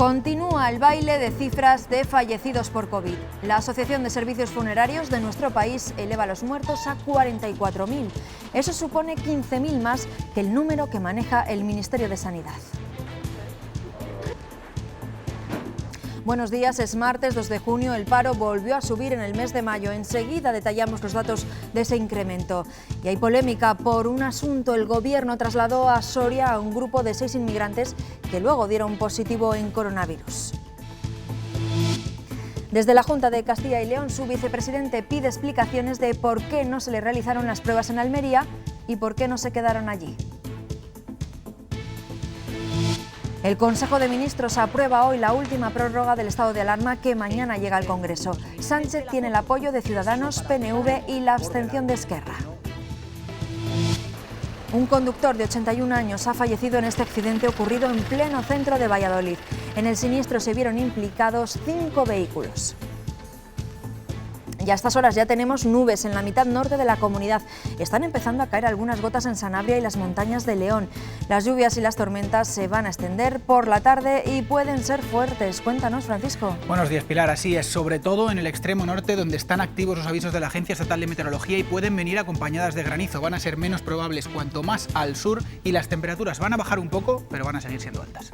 Continúa el baile de cifras de fallecidos por COVID. La Asociación de Servicios Funerarios de nuestro país eleva los muertos a 44.000. Eso supone 15.000 más que el número que maneja el Ministerio de Sanidad. Buenos días, es martes 2 de junio, el paro volvió a subir en el mes de mayo. Enseguida detallamos los datos de ese incremento. Y hay polémica por un asunto. El Gobierno trasladó a Soria a un grupo de 6 inmigrantes que luego dieron positivo en coronavirus. Desde la Junta de Castilla y León, su vicepresidente pide explicaciones de por qué no se le realizaron las pruebas en Almería y por qué no se quedaron allí. El Consejo de Ministros aprueba hoy la última prórroga del estado de alarma que mañana llega al Congreso. Sánchez tiene el apoyo de Ciudadanos, PNV y la abstención de Esquerra. Un conductor de 81 años ha fallecido en este accidente ocurrido en pleno centro de Valladolid. En el siniestro se vieron implicados 5 vehículos. Y a estas horas ya tenemos nubes en la mitad norte de la comunidad. Están empezando a caer algunas gotas en Sanabria y las montañas de León. Las lluvias y las tormentas se van a extender por la tarde y pueden ser fuertes. Cuéntanos, Francisco. Buenos días, Pilar. Así es, sobre todo en el extremo norte, donde están activos los avisos de la Agencia Estatal de Meteorología y pueden venir acompañadas de granizo. Van a ser menos probables cuanto más al sur y las temperaturas van a bajar un poco, pero van a seguir siendo altas.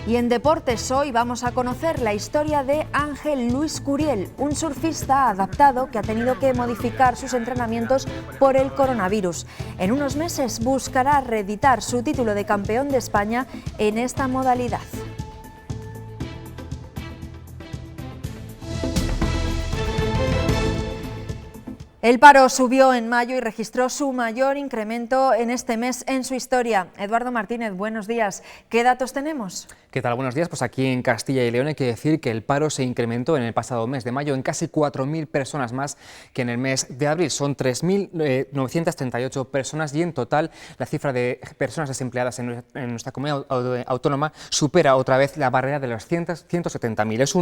Y en deportes hoy vamos a conocer la historia de Ángel Luis Curiel, un surfista adaptado que ha tenido que modificar sus entrenamientos por el coronavirus. En unos meses buscará reeditar su título de campeón de España en esta modalidad. El paro subió en mayo y registró su mayor incremento en este mes en su historia. Eduardo Martínez, buenos días. ¿Qué datos tenemos? ¿Qué tal? Buenos días. Pues aquí en Castilla y León hay que decir que el paro se incrementó en el pasado mes de mayo en casi 4.000 personas más que en el mes de abril. Son 3.938 personas y en total la cifra de personas desempleadas en nuestra comunidad autónoma supera otra vez la barrera de los 170.000. Es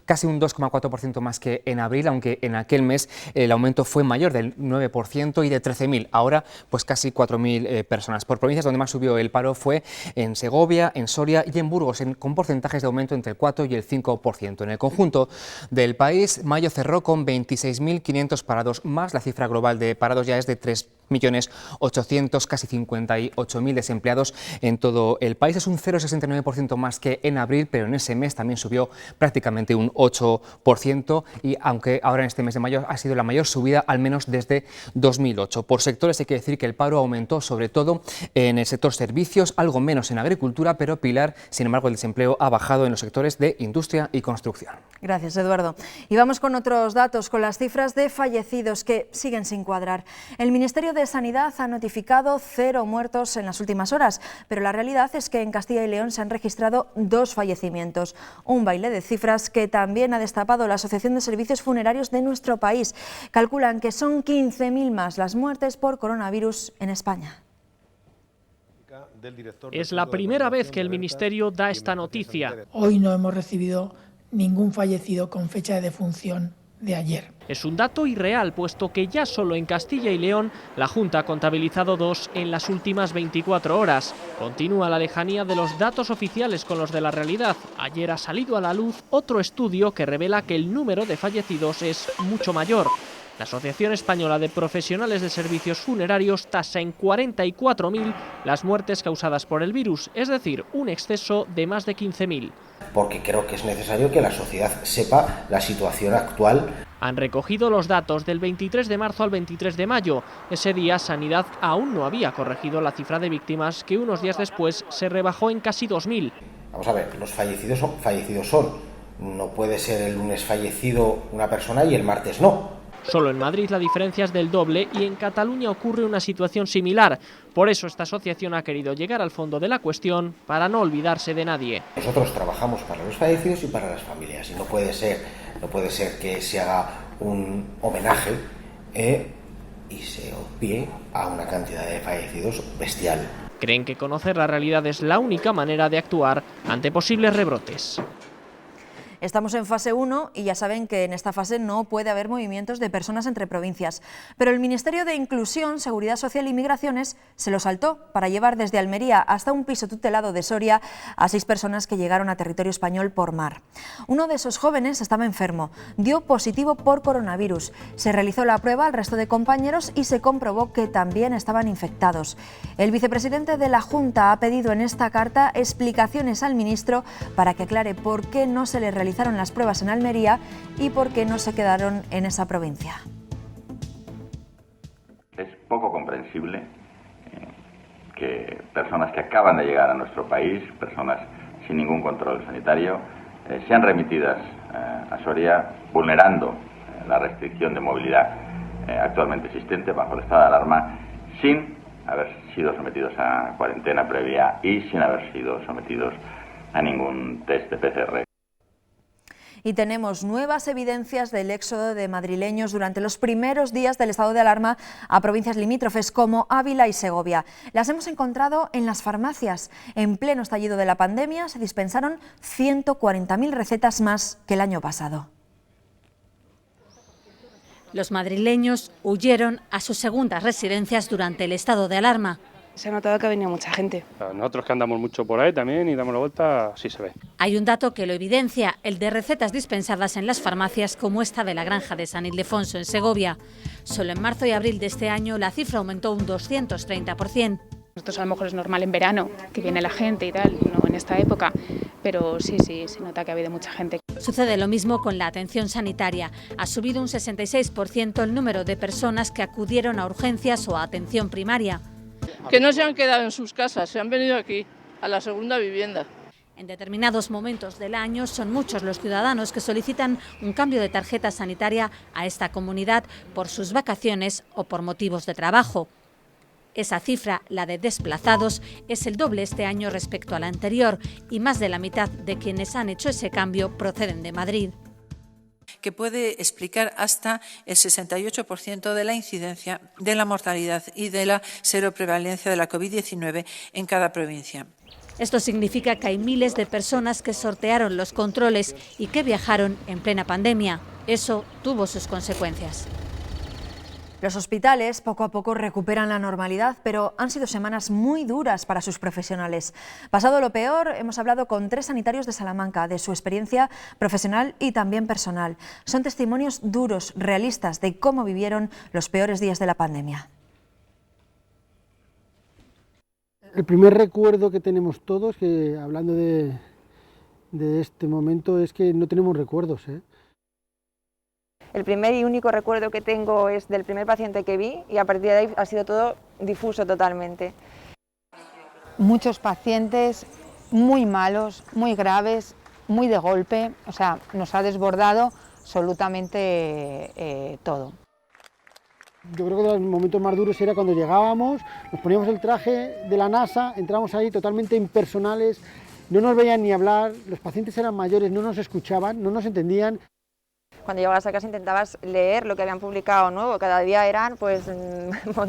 casi un 2,4% más que en abril, aunque en aquel mes el aumento fue mayor, del 9% y de 13.000. Ahora pues casi 4.000 personas. Por provincias donde más subió el paro fue en Segovia, en Soria y en Burgos, con porcentajes de aumento entre el 4 y el 5%. En el conjunto del país, mayo cerró con 26.500 parados más. La cifra global de parados ya es de 3.800.000, casi 58.000 desempleados en todo el país. Es un 0,69% más que en abril, pero en ese mes también subió prácticamente un 8%, y aunque ahora en este mes de mayo ha sido la mayor subida al menos desde 2008. Por sectores hay que decir que el paro aumentó sobre todo en el sector servicios, algo menos en agricultura, pero Pilar, sin embargo, el desempleo ha bajado en los sectores de industria y construcción. Gracias, Eduardo. Y vamos con otros datos, con las cifras de fallecidos que siguen sin cuadrar. El Ministerio de Sanidad ha notificado 0 muertos en las últimas horas, pero la realidad es que en Castilla y León se han registrado 2 fallecimientos. Un baile de cifras que también ha destapado la Asociación de Servicios Funerarios de nuestro país. Calculan que son 15.000 más las muertes por coronavirus en España. Es la primera vez que el Ministerio da esta noticia. Hoy no hemos recibido ningún fallecido con fecha de defunción de ayer. Es un dato irreal, puesto que ya solo en Castilla y León la Junta ha contabilizado 2 en las últimas 24 horas. Continúa la lejanía de los datos oficiales con los de la realidad. Ayer ha salido a la luz otro estudio que revela que el número de fallecidos es mucho mayor. La Asociación Española de Profesionales de Servicios Funerarios tasa en 44.000 las muertes causadas por el virus, es decir, un exceso de más de 15.000. Porque creo que es necesario que la sociedad sepa la situación actual. Han recogido los datos del 23 de marzo al 23 de mayo. Ese día Sanidad aún no había corregido la cifra de víctimas, que unos días después se rebajó en casi 2.000. Vamos a ver, los fallecidos son. No puede ser el lunes fallecido una persona y el martes no. Solo en Madrid la diferencia es del doble y en Cataluña ocurre una situación similar. Por eso esta asociación ha querido llegar al fondo de la cuestión para no olvidarse de nadie. Nosotros trabajamos para los fallecidos y para las familias y no puede ser que se haga un homenaje y se obvie a una cantidad de fallecidos bestial. Creen que conocer la realidad es la única manera de actuar ante posibles rebrotes. Estamos en fase 1 y ya saben que en esta fase no puede haber movimientos de personas entre provincias. Pero el Ministerio de Inclusión, Seguridad Social y Migraciones se lo saltó para llevar desde Almería hasta un piso tutelado de Soria a 6 personas que llegaron a territorio español por mar. Uno de esos jóvenes estaba enfermo, dio positivo por coronavirus. Se realizó la prueba al resto de compañeros y se comprobó que también estaban infectados. El vicepresidente de la Junta ha pedido en esta carta explicaciones al ministro para que aclare por qué no se le realizaron las pruebas en Almería y por qué no se quedaron en esa provincia. Es poco comprensible que personas que acaban de llegar a nuestro país, personas sin ningún control sanitario, sean remitidas a Soria vulnerando la restricción de movilidad actualmente existente bajo el estado de alarma, sin haber sido sometidos a cuarentena previa y sin haber sido sometidos a ningún test de PCR. Y tenemos nuevas evidencias del éxodo de madrileños durante los primeros días del estado de alarma a provincias limítrofes como Ávila y Segovia. Las hemos encontrado en las farmacias. En pleno estallido de la pandemia se dispensaron 140.000 recetas más que el año pasado. Los madrileños huyeron a sus segundas residencias durante el estado de alarma. Se ha notado que ha venido mucha gente. Nosotros que andamos mucho por ahí también y damos la vuelta, sí se ve. Hay un dato que lo evidencia, el de recetas dispensadas en las farmacias como esta de la Granja de San Ildefonso en Segovia. Solo en marzo y abril de este año la cifra aumentó un 230%. Nosotros a lo mejor es normal en verano, que viene la gente y tal, no en esta época, pero sí, se nota que ha habido mucha gente. Sucede lo mismo con la atención sanitaria. Ha subido un 66% el número de personas que acudieron a urgencias o a atención primaria. Que no se han quedado en sus casas, se han venido aquí, a la segunda vivienda. En determinados momentos del año son muchos los ciudadanos que solicitan un cambio de tarjeta sanitaria a esta comunidad por sus vacaciones o por motivos de trabajo. Esa cifra, la de desplazados, es el doble este año respecto a la anterior y más de la mitad de quienes han hecho ese cambio proceden de Madrid. Que puede explicar hasta el 68% de la incidencia, de la mortalidad y de la seroprevalencia de la COVID-19 en cada provincia. Esto significa que hay miles de personas que sortearon los controles y que viajaron en plena pandemia. Eso tuvo sus consecuencias. Los hospitales poco a poco recuperan la normalidad, pero han sido semanas muy duras para sus profesionales. Pasado lo peor, hemos hablado con 3 sanitarios de Salamanca, de su experiencia profesional y también personal. Son testimonios duros, realistas, de cómo vivieron los peores días de la pandemia. El primer recuerdo que tenemos todos, que hablando de este momento, es que no tenemos recuerdos, El primer y único recuerdo que tengo es del primer paciente que vi y a partir de ahí ha sido todo difuso totalmente. Muchos pacientes muy malos, muy graves, muy de golpe, o sea, nos ha desbordado absolutamente todo. Yo creo que los momentos más duros era cuando llegábamos, nos poníamos el traje de la NASA, entramos ahí totalmente impersonales, no nos veían ni hablar, los pacientes eran mayores, no nos escuchaban, no nos entendían. Cuando llegabas a casa intentabas leer lo que habían publicado nuevo, cada día eran pues,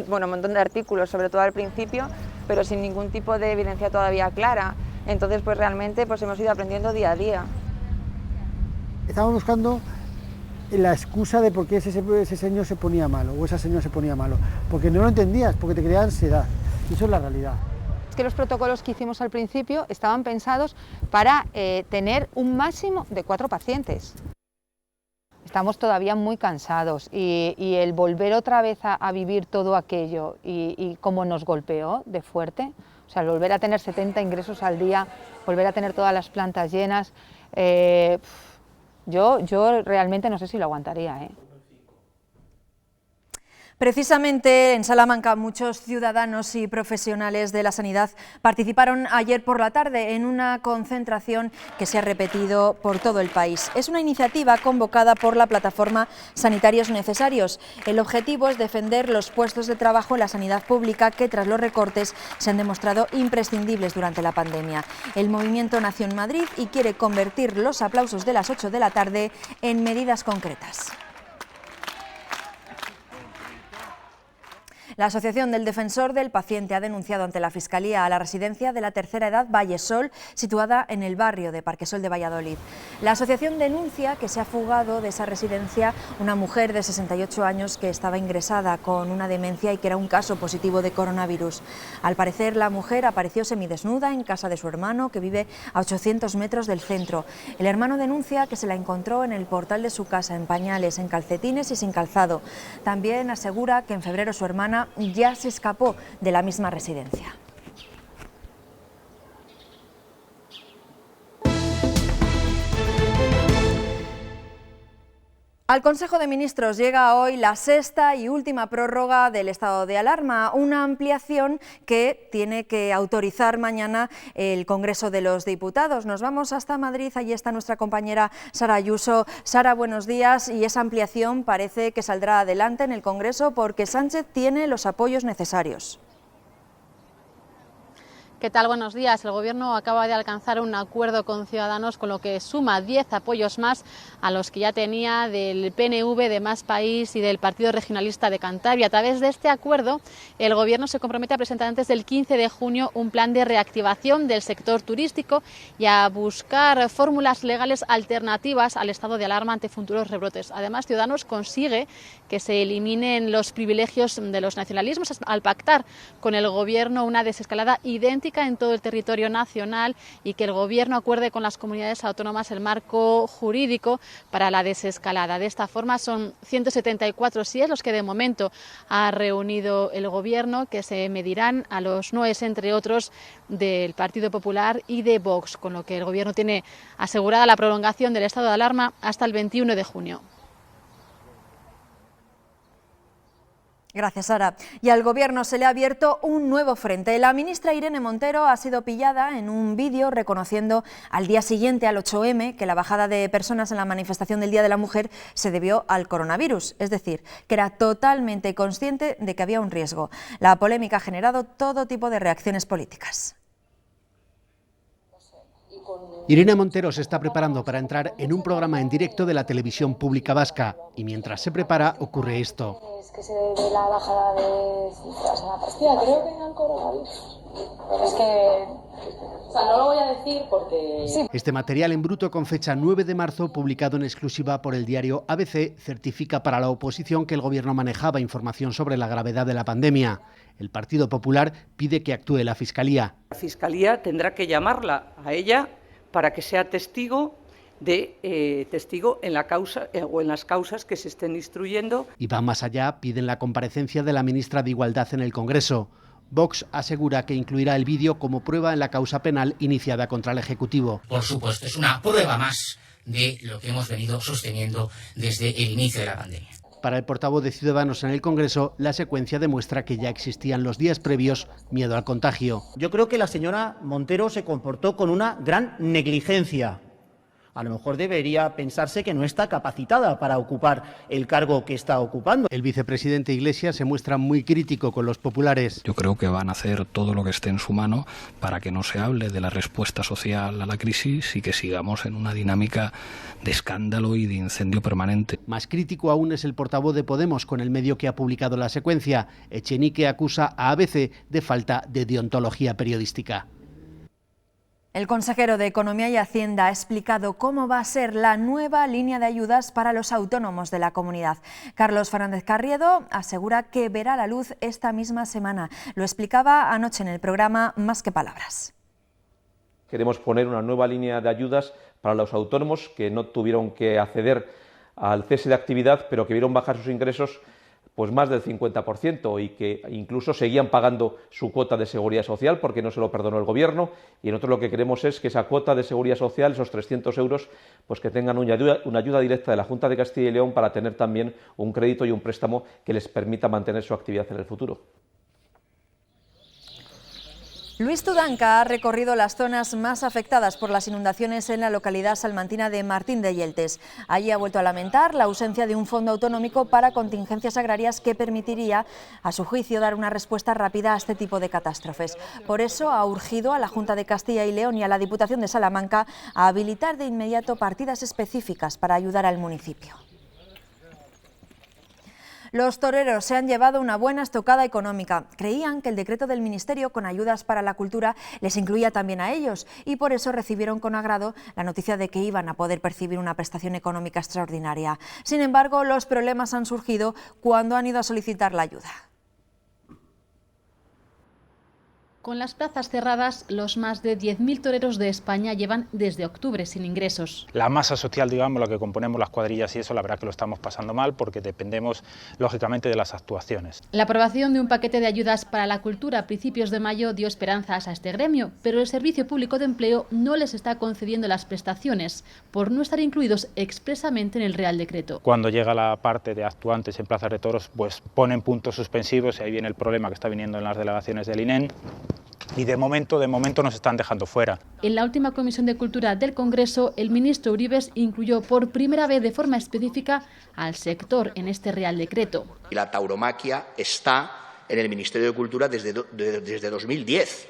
bueno, un montón de artículos, sobre todo al principio, pero sin ningún tipo de evidencia todavía clara. Entonces pues realmente pues, hemos ido aprendiendo día a día. Estábamos buscando la excusa de por qué ese señor se ponía malo o esa señora se ponía malo, porque no lo entendías, porque te creaba ansiedad, y eso es la realidad. Es que los protocolos que hicimos al principio estaban pensados para tener un máximo de 4 pacientes. Estamos todavía muy cansados y el volver otra vez a vivir todo aquello y cómo nos golpeó de fuerte, o sea, el volver a tener 70 ingresos al día, volver a tener todas las plantas llenas, yo realmente no sé si lo aguantaría, Precisamente en Salamanca muchos ciudadanos y profesionales de la sanidad participaron ayer por la tarde en una concentración que se ha repetido por todo el país. Es una iniciativa convocada por la plataforma Sanitarios Necesarios. El objetivo es defender los puestos de trabajo en la sanidad pública que tras los recortes se han demostrado imprescindibles durante la pandemia. El movimiento nació en Madrid y quiere convertir los aplausos de las 8 de la tarde en medidas concretas. La Asociación del Defensor del Paciente ha denunciado ante la Fiscalía a la residencia de la tercera edad Vallesol, situada en el barrio de Parquesol de Valladolid. La asociación denuncia que se ha fugado de esa residencia una mujer de 68 años que estaba ingresada con una demencia y que era un caso positivo de coronavirus. Al parecer, la mujer apareció semidesnuda en casa de su hermano, que vive a 800 metros del centro. El hermano denuncia que se la encontró en el portal de su casa, en pañales, en calcetines y sin calzado. También asegura que en febrero su hermana ya se escapó de la misma residencia. Al Consejo de Ministros llega hoy la sexta y última prórroga del estado de alarma, una ampliación que tiene que autorizar mañana el Congreso de los Diputados. Nos vamos hasta Madrid, allí está nuestra compañera Sara Ayuso. Sara, buenos días, y esa ampliación parece que saldrá adelante en el Congreso porque Sánchez tiene los apoyos necesarios. ¿Qué tal? Buenos días. El Gobierno acaba de alcanzar un acuerdo con Ciudadanos, con lo que suma 10 apoyos más a los que ya tenía del PNV, de Más País y del Partido Regionalista de Cantabria. A través de este acuerdo, el Gobierno se compromete a presentar antes del 15 de junio un plan de reactivación del sector turístico y a buscar fórmulas legales alternativas al estado de alarma ante futuros rebrotes. Además, Ciudadanos consigue que se eliminen los privilegios de los nacionalismos al pactar con el Gobierno una desescalada idéntica en todo el territorio nacional y que el Gobierno acuerde con las comunidades autónomas el marco jurídico para la desescalada. De esta forma son 174 síes los que de momento ha reunido el Gobierno, que se medirán a los noes, entre otros, del Partido Popular y de Vox, con lo que el Gobierno tiene asegurada la prolongación del estado de alarma hasta el 21 de junio. Gracias, Sara. Y al Gobierno se le ha abierto un nuevo frente. La ministra Irene Montero ha sido pillada en un vídeo reconociendo al día siguiente, al 8M, que la bajada de personas en la manifestación del Día de la Mujer se debió al coronavirus, es decir, que era totalmente consciente de que había un riesgo. La polémica ha generado todo tipo de reacciones políticas. Irene Montero se está preparando para entrar en un programa en directo de la televisión pública vasca y mientras se prepara ocurre esto. Es que se debe la bajada de cifras en la partida, creo que eran coronavirus. Es que, o sea, no lo voy a decir porque... Sí. Este material en bruto con fecha 9 de marzo, publicado en exclusiva por el diario ABC, certifica para la oposición que el Gobierno manejaba información sobre la gravedad de la pandemia. El Partido Popular pide que actúe la Fiscalía. La Fiscalía tendrá que llamarla a ella para que sea testigo en la causa o en las causas que se estén instruyendo. Y va más allá, piden la comparecencia de la ministra de Igualdad en el Congreso. Vox asegura que incluirá el vídeo como prueba en la causa penal iniciada contra el Ejecutivo. Por supuesto, es una prueba más de lo que hemos venido sosteniendo desde el inicio de la pandemia. Para el portavoz de Ciudadanos en el Congreso, la secuencia demuestra que ya existían los días previos miedo al contagio. Yo creo que la señora Montero se comportó con una gran negligencia. A lo mejor debería pensarse que no está capacitada para ocupar el cargo que está ocupando. El vicepresidente Iglesias se muestra muy crítico con los populares. Yo creo que van a hacer todo lo que esté en su mano para que no se hable de la respuesta social a la crisis y que sigamos en una dinámica de escándalo y de incendio permanente. Más crítico aún es el portavoz de Podemos con el medio que ha publicado la secuencia. Echenique acusa a ABC de falta de deontología periodística. El consejero de Economía y Hacienda ha explicado cómo va a ser la nueva línea de ayudas para los autónomos de la comunidad. Carlos Fernández Carriedo asegura que verá la luz esta misma semana. Lo explicaba anoche en el programa Más que Palabras. Queremos poner una nueva línea de ayudas para los autónomos que no tuvieron que acceder al cese de actividad, pero que vieron bajar sus ingresos pues más del 50% y que incluso seguían pagando su cuota de seguridad social porque no se lo perdonó el Gobierno. Y nosotros lo que queremos es que esa cuota de seguridad social, esos 300 euros, pues que tengan una ayuda directa de la Junta de Castilla y León para tener también un crédito y un préstamo que les permita mantener su actividad en el futuro. Luis Tudanca ha recorrido las zonas más afectadas por las inundaciones en la localidad salmantina de Martín de Yeltes. Allí ha vuelto a lamentar la ausencia de un fondo autonómico para contingencias agrarias que permitiría, a su juicio, dar una respuesta rápida a este tipo de catástrofes. Por eso ha urgido a la Junta de Castilla y León y a la Diputación de Salamanca a habilitar de inmediato partidas específicas para ayudar al municipio. Los toreros se han llevado una buena estocada económica. Creían que el decreto del Ministerio con ayudas para la cultura les incluía también a ellos y por eso recibieron con agrado la noticia de que iban a poder percibir una prestación económica extraordinaria. Sin embargo, los problemas han surgido cuando han ido a solicitar la ayuda. Con las plazas cerradas, los más de 10.000 toreros de España llevan desde octubre sin ingresos. La masa social, digamos, la que componemos las cuadrillas y eso, la verdad que lo estamos pasando mal porque dependemos, lógicamente, de las actuaciones. La aprobación de un paquete de ayudas para la cultura a principios de mayo dio esperanzas a este gremio, pero el Servicio Público de Empleo no les está concediendo las prestaciones por no estar incluidos expresamente en el Real Decreto. Cuando llega la parte de actuantes en plazas de toros, pues ponen puntos suspensivos y ahí viene el problema que está viniendo en las delegaciones del INEN. Y de momento nos están dejando fuera. En la última Comisión de Cultura del Congreso, el ministro Uribes incluyó por primera vez de forma específica al sector en este Real Decreto. Y la tauromaquia está en el Ministerio de Cultura desde 2010.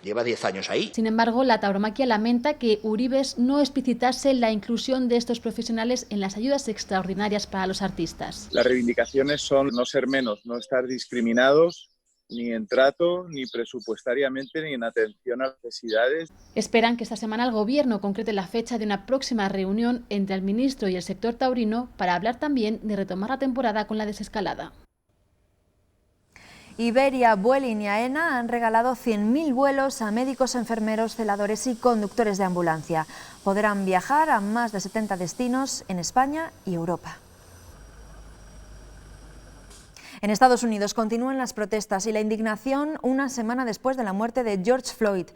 Lleva 10 años ahí. Sin embargo, la tauromaquia lamenta que Uribes no explicitase la inclusión de estos profesionales en las ayudas extraordinarias para los artistas. Las reivindicaciones son no ser menos, no estar discriminados, ni en trato, ni presupuestariamente, ni en atención a necesidades. Esperan que esta semana el Gobierno concrete la fecha de una próxima reunión entre el ministro y el sector taurino para hablar también de retomar la temporada con la desescalada. Iberia, Vueling y AENA han regalado 100.000 vuelos a médicos, enfermeros, celadores y conductores de ambulancia. Podrán viajar a más de 70 destinos en España y Europa. En Estados Unidos continúan las protestas y la indignación una semana después de la muerte de George Floyd.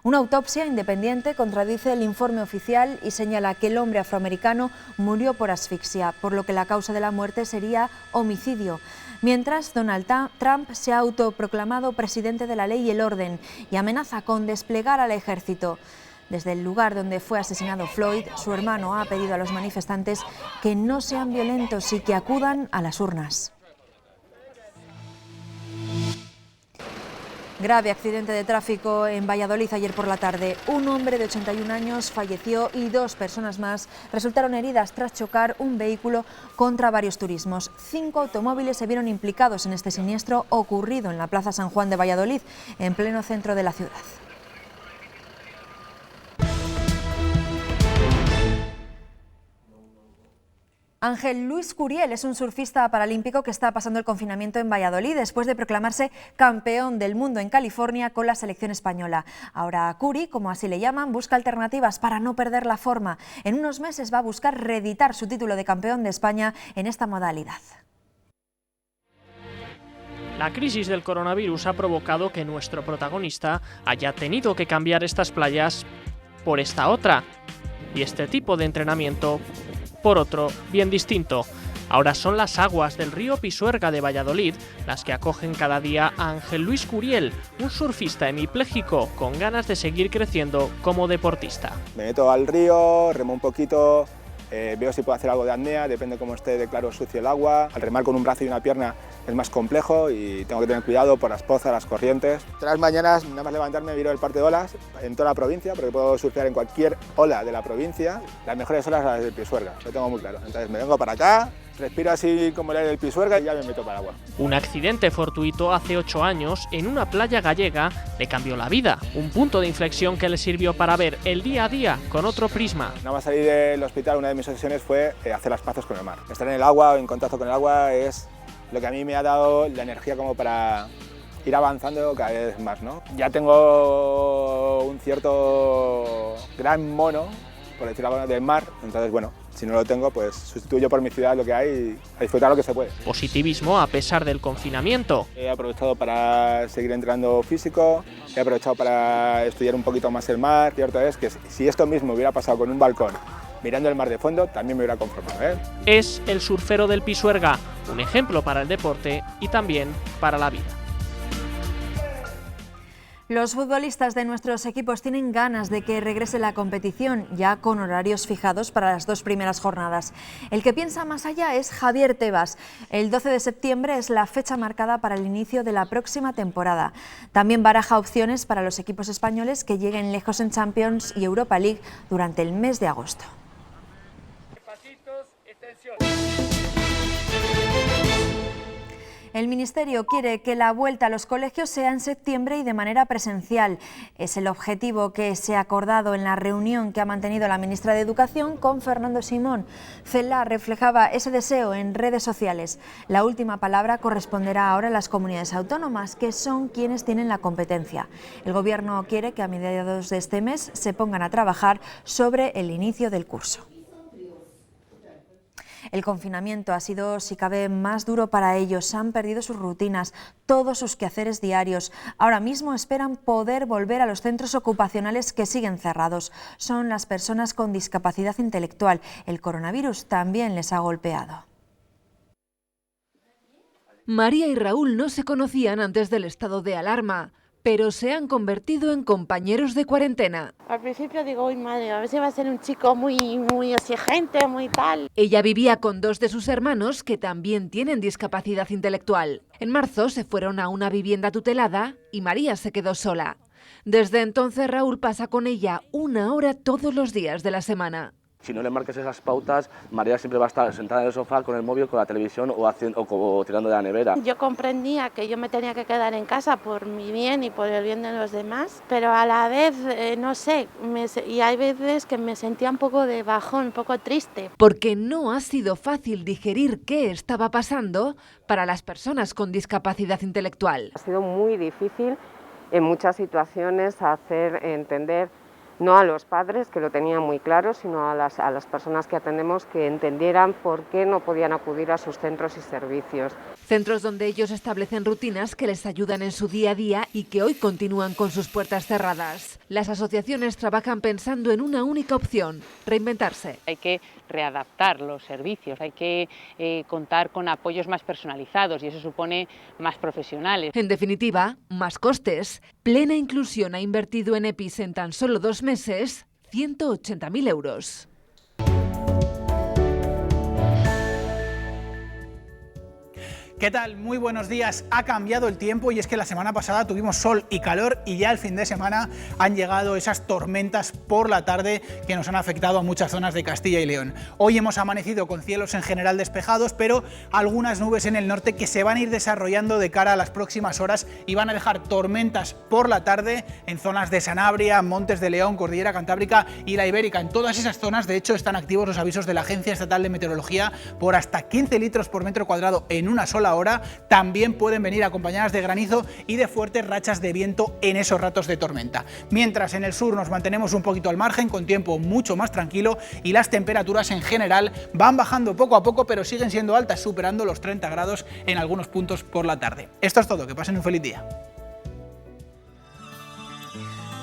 Una autopsia independiente contradice el informe oficial y señala que el hombre afroamericano murió por asfixia, por lo que la causa de la muerte sería homicidio. Mientras, Donald Trump se ha autoproclamado presidente de la ley y el orden y amenaza con desplegar al ejército. Desde el lugar donde fue asesinado Floyd, su hermano ha pedido a los manifestantes que no sean violentos y que acudan a las urnas. Grave accidente de tráfico en Valladolid ayer por la tarde. Un hombre de 81 años falleció y 2 personas más resultaron heridas tras chocar un vehículo contra varios turismos. 5 automóviles se vieron implicados en este siniestro ocurrido en la Plaza San Juan de Valladolid, en pleno centro de la ciudad. Ángel Luis Curiel es un surfista paralímpico que está pasando el confinamiento en Valladolid después de proclamarse campeón del mundo en California con la selección española. Ahora Curi, como así le llaman, busca alternativas para no perder la forma. En unos meses va a buscar reeditar su título de campeón de España en esta modalidad. La crisis del coronavirus ha provocado que nuestro protagonista haya tenido que cambiar estas playas por esta otra y este tipo de entrenamiento por otro bien distinto. Ahora son las aguas del río Pisuerga de Valladolid las que acogen cada día a Ángel Luis Curiel, un surfista hemipléjico con ganas de seguir creciendo como deportista. Me meto al río, remo un poquito, veo si puedo hacer algo de apnea, depende cómo esté de claro sucio el agua. Al remar con un brazo y una pierna es más complejo y tengo que tener cuidado por las pozas, las corrientes. Todas las mañanas, nada más levantarme, miro el parque de olas en toda la provincia, porque puedo surfear en cualquier ola de la provincia. Las mejores olas las del Pisuerga, lo tengo muy claro. Entonces me vengo para acá, respiro así como el del Pisuerga y ya me meto para el agua. Un accidente fortuito hace 8 años en una playa gallega le cambió la vida. Un punto de inflexión que le sirvió para ver el día a día con otro prisma. Nada más salir del hospital, una de mis obsesiones fue hacer las paces con el mar. Estar en el agua o en contacto con el agua es lo que a mí me ha dado la energía como para ir avanzando cada vez más, ¿no? Ya tengo un cierto gran mono, por decirlo así, del mar, entonces bueno, si no lo tengo, pues sustituyo por mi ciudad lo que hay y a disfrutar lo que se puede. Positivismo a pesar del confinamiento. He aprovechado para seguir entrenando físico, he aprovechado para estudiar un poquito más el mar. Cierto es que si esto mismo hubiera pasado con un balcón mirando el mar de fondo, también me hubiera conformado, ¿eh? Es el surfero del Pisuerga, un ejemplo para el deporte y también para la vida. Los futbolistas de nuestros equipos tienen ganas de que regrese la competición, ya con horarios fijados para las 2 primeras jornadas. El que piensa más allá es Javier Tebas. El 12 de septiembre es la fecha marcada para el inicio de la próxima temporada. También baraja opciones para los equipos españoles que lleguen lejos en Champions y Europa League durante el mes de agosto. El Ministerio quiere que la vuelta a los colegios sea en septiembre y de manera presencial. Es el objetivo que se ha acordado en la reunión que ha mantenido la ministra de Educación con Fernando Simón. Celaá reflejaba ese deseo en redes sociales. La última palabra corresponderá ahora a las comunidades autónomas, que son quienes tienen la competencia. El Gobierno quiere que a mediados de este mes se pongan a trabajar sobre el inicio del curso. El confinamiento ha sido, si cabe, más duro para ellos. Han perdido sus rutinas, todos sus quehaceres diarios. Ahora mismo esperan poder volver a los centros ocupacionales que siguen cerrados. Son las personas con discapacidad intelectual. El coronavirus también les ha golpeado. María y Raúl no se conocían antes del estado de alarma, pero se han convertido en compañeros de cuarentena. Al principio digo, uy madre, a ver si va a ser un chico muy exigente, muy tal. Ella vivía con 2 de sus hermanos que también tienen discapacidad intelectual. En marzo se fueron a una vivienda tutelada y María se quedó sola. Desde entonces Raúl pasa con ella 1 hora todos los días de la semana. Si no le marques esas pautas, María siempre va a estar sentada en el sofá con el móvil, con la televisión o tirando de la nevera. Yo comprendía que yo me tenía que quedar en casa por mi bien y por el bien de los demás, pero a la vez, no sé, y hay veces que me sentía un poco de bajón, un poco triste. Porque no ha sido fácil digerir qué estaba pasando para las personas con discapacidad intelectual. Ha sido muy difícil en muchas situaciones hacer entender, no a los padres, que lo tenían muy claro, sino a las personas que atendemos, que entendieran por qué no podían acudir a sus centros y servicios. Centros donde ellos establecen rutinas que les ayudan en su día a día y que hoy continúan con sus puertas cerradas. Las asociaciones trabajan pensando en una única opción: reinventarse. Hay que readaptar los servicios, hay que contar con apoyos más personalizados y eso supone más profesionales. En definitiva, más costes. Plena Inclusión ha invertido en EPIs en tan solo 2 meses 180.000 euros. ¿Qué tal? Muy buenos días. Ha cambiado el tiempo y es que la semana pasada tuvimos sol y calor y ya el fin de semana han llegado esas tormentas por la tarde que nos han afectado a muchas zonas de Castilla y León. Hoy hemos amanecido con cielos en general despejados, pero algunas nubes en el norte que se van a ir desarrollando de cara a las próximas horas y van a dejar tormentas por la tarde en zonas de Sanabria, Montes de León, Cordillera Cantábrica y la Ibérica. En todas esas zonas, de hecho, están activos los avisos de la Agencia Estatal de Meteorología por hasta 15 litros por metro cuadrado en una sola hora. También pueden venir acompañadas de granizo y de fuertes rachas de viento en esos ratos de tormenta. Mientras en el sur nos mantenemos un poquito al margen, con tiempo mucho más tranquilo, y las temperaturas en general van bajando poco a poco, pero siguen siendo altas, superando los 30 grados en algunos puntos por la tarde. Esto es todo, que pasen un feliz día.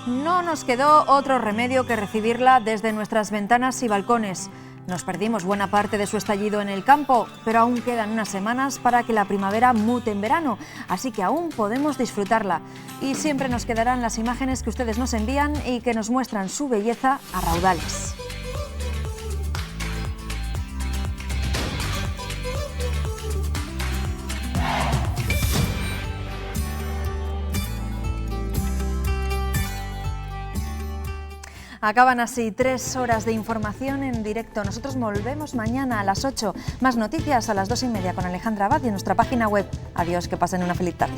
No nos quedó otro remedio que recibirla desde nuestras ventanas y balcones. Nos perdimos buena parte de su estallido en el campo, pero aún quedan unas semanas para que la primavera mute en verano, así que aún podemos disfrutarla. Y siempre nos quedarán las imágenes que ustedes nos envían y que nos muestran su belleza a raudales. Acaban así 3 horas de información en directo. Nosotros volvemos mañana a las 8. Más noticias a las 2:30 con Alejandra Abad y en nuestra página web. Adiós, que pasen una feliz tarde.